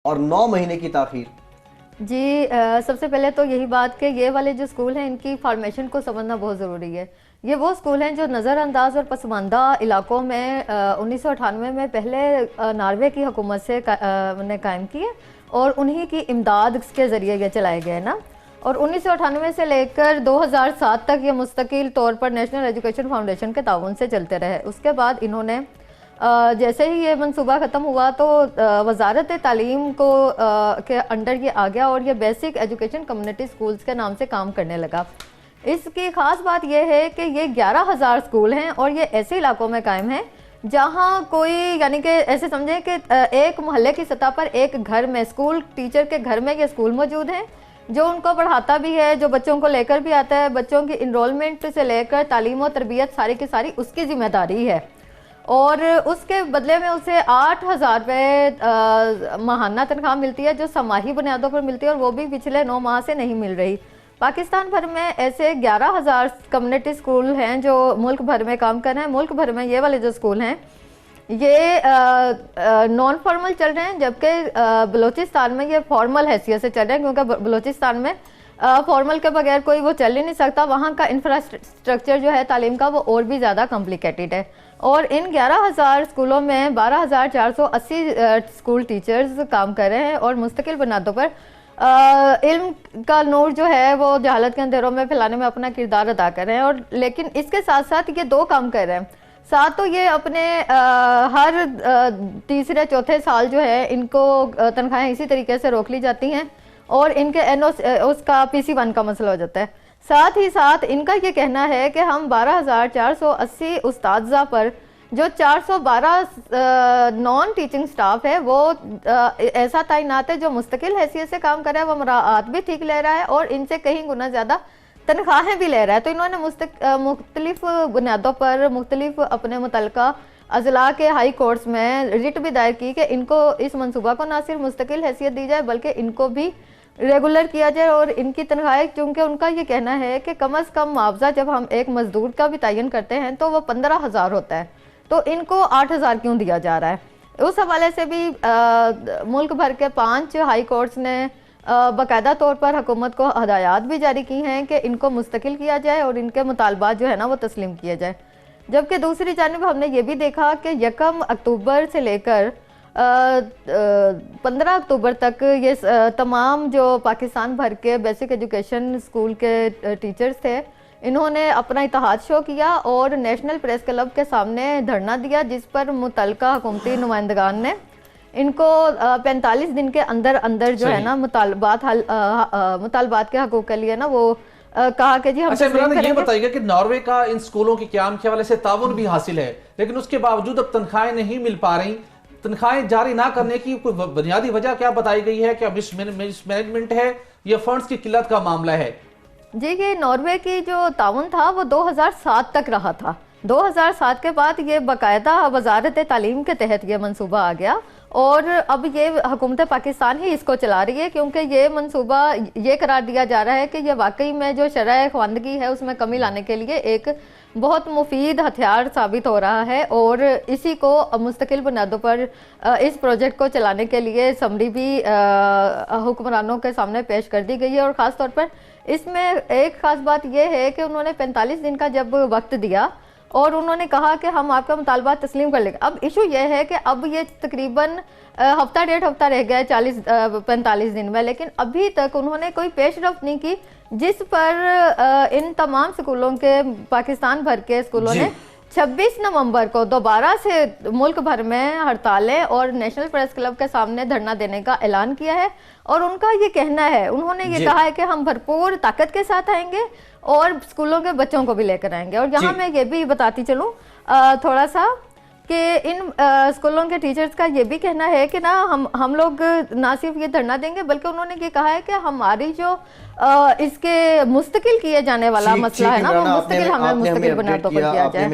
اور 9 مہینے کی تاخیر؟ جی سب سے پہلے تو یہی بات کہ یہ والے جو اسکول ہیں ان کی فارمیشن کو سمجھنا بہت ضروری ہے. یہ وہ اسکول ہیں جو نظر انداز اور پسماندہ علاقوں میں 1998 میں پہلے ناروے کی حکومت سے نے قائم کیے اور انہی کی امداد کے ذریعے یہ چلائے گئے نا. اور 1998 سے لے کر 2007 تک یہ مستقل طور پر نیشنل ایجوکیشن فاؤنڈیشن کے تعاون سے چلتے رہے. اس کے بعد انہوں نے جیسے ہی یہ منصوبہ ختم ہوا تو وزارت تعلیم کو کے انڈر یہ آ گیا اور یہ بیسک ایجوکیشن کمیونٹی اسکولز کے نام سے کام کرنے لگا. اس کی خاص بات یہ ہے کہ یہ 11,000 اسکول ہیں اور یہ ایسے علاقوں میں قائم ہیں جہاں کوئی یعنی کہ ایسے سمجھیں کہ ایک محلے کی سطح پر ایک گھر میں اسکول ٹیچر کے گھر میں یہ اسکول موجود ہیں جو ان کو پڑھاتا بھی ہے, جو بچوں کو لے کر بھی آتا ہے. بچوں کی انرولمنٹ سے لے کر تعلیم و تربیت ساری کی ساری اس کی ذمہ داری ہے اور اس کے بدلے میں اسے 8,000 روپے ماہانہ تنخواہ ملتی ہے جو سماہی بنیادوں پر ملتی ہے اور وہ بھی پچھلے 9 ماہ سے نہیں مل رہی. پاکستان بھر میں ایسے 11,000 کمیونٹی اسکول ہیں جو ملک بھر میں کام کر رہے ہیں. ملک بھر میں یہ والے جو اسکول ہیں یہ نان فارمل چل رہے ہیں جبکہ بلوچستان میں یہ فارمل حیثیت سے چل رہے ہیں کیونکہ بلوچستان میں فارمل کے بغیر کوئی وہ چل ہی نہیں سکتا. وہاں کا انفراسٹرکچر جو ہے تعلیم کا وہ اور بھی زیادہ کمپلیکیٹڈ ہے اور ان 11,000 اسکولوں میں 12,480 اسکول ٹیچرز کام کر رہے ہیں اور مستقل بنیادوں پر علم کا نور جو ہے وہ جہالت کے اندھیروں میں پھیلانے میں اپنا کردار ادا کر رہے ہیں. اور لیکن اس کے ساتھ ساتھ یہ 2 کام کر رہے ہیں. ساتھ تو یہ اپنے ہر تیسرے چوتھے سال جو ہے ان کو تنخواہیں اسی طریقے سے روک لی جاتی ہیں اور ان کے اس کا PC1 کا مسئلہ ہو جاتا ہے. ساتھ ہی ساتھ ان کا یہ کہنا ہے کہ ہم 12,480 اساتذہ پر جو 412 نان ٹیچنگ سٹاف ہے وہ ایسا تعینات ہے جو مستقل حیثیت سے کام کر رہا ہے, وہ مراعات بھی ٹھیک لے رہا ہے اور ان سے کہیں گنا زیادہ تنخواہیں بھی لے رہا ہے. تو انہوں نے مختلف بنیادوں پر مختلف اپنے متعلقہ اضلاع کے ہائی کورٹس میں ریٹ بھی دائر کی کہ ان کو اس منصوبہ کو نہ صرف مستقل حیثیت دی جائے بلکہ ان کو بھی ریگولر کیا جائے اور ان کی تنخواہیں, چونکہ ان کا یہ کہنا ہے کہ کم از کم معاوضہ جب ہم ایک مزدور کا بھی تعین کرتے ہیں تو وہ 15,000 ہوتا ہے تو ان کو 8,000 کیوں دیا جا رہا ہے. اس حوالے سے بھی ملک بھر کے 5 ہائی کورٹس نے باقاعدہ طور پر حکومت کو ہدایات بھی جاری کی ہیں کہ ان کو مستقل کیا جائے اور ان کے مطالبات جو ہے نا وہ تسلیم کیے جائے. جبکہ دوسری جانب ہم نے یہ بھی دیکھا کہ 1 اکتوبر سے لے کر 15 اکتوبر تک یہ تمام جو پاکستان بھر کے بیسک ایجوکیشن اسکول کے ٹیچرز تھے انہوں نے اپنا اتحاد شو کیا اور نیشنل پریس کلب کے سامنے دھرنا دیا جس پر متعلقہ حکومتی نمائندگان نے ان کو 45 دن کے اندر جو ہے نا مطالبات کے حقوق کے لیے نا وہ کہا کہ جی ہم یہ بتائیے گا کہ ناروے کا ان اسکولوں کے قیام کے حوالے سے تعاون بھی حاصل ہے لیکن اس کے باوجود اب تنخواہیں نہیں مل پا رہی. تنخواہیں جاری نہ کرنے کی کوئی بنیادی وجہ کیا بتائی گئی ہے؟ کیا مس مینجمنٹ ہے یا فنڈز کی قلت کا معاملہ ہے؟ جی یہ ناروے کی جو تعاون تھا وہ 2007 تک رہا تھا. 2007 کے بعد یہ باقاعدہ وزارت تعلیم کے تحت یہ منصوبہ آ گیا اور اب یہ حکومت پاکستان ہی اس کو چلا رہی ہے کیونکہ یہ منصوبہ یہ قرار دیا جا رہا ہے کہ یہ واقعی میں جو شرح خواندگی ہے اس میں کمی لانے کے لیے ایک بہت مفید ہتھیار ثابت ہو رہا ہے اور اسی کو مستقل بنیادوں پر اس پروجیکٹ کو چلانے کے لیے سمری بھی حکمرانوں کے سامنے پیش کر دی گئی ہے. اور خاص طور پر اس میں ایک خاص بات یہ ہے کہ انہوں نے 45 دن کا جب وقت دیا اور انہوں نے کہا کہ ہم آپ کا مطالبات تسلیم کر لیں گے. اب ایشو یہ ہے کہ اب یہ تقریباً ہفتہ 1.5 ہفتہ رہ گیا 45 دن میں لیکن ابھی تک انہوں نے کوئی پیش رفت نہیں کی جس پر ان تمام اسکولوں کے پاکستان بھر کے اسکولوں نے 26 نومبر کو دوبارہ سے ملک بھر میں ہڑتالیں اور نیشنل پریس کلب کے سامنے دھرنا دینے کا اعلان کیا ہے. اور ان کا یہ کہنا ہے, انہوں نے یہ کہا ہے کہ ہم بھرپور طاقت کے ساتھ آئیں گے اور اسکولوں کے بچوں کو بھی لے کر آئیں گے. اور یہاں میں یہ بھی بتاتی چلوں تھوڑا سا کہ ان اسکولوں کے ٹیچرز کا یہ بھی کہنا ہے کہ نا ہم لوگ نہ صرف یہ دھرنا دیں گے بلکہ انہوں نے یہ کہا ہے کہ ہماری جو اس کے مستقل کیے جانے والا مسئلہ ہے نا وہ مستقل ہمیں مستقل بنیادوں پر کیا جائے.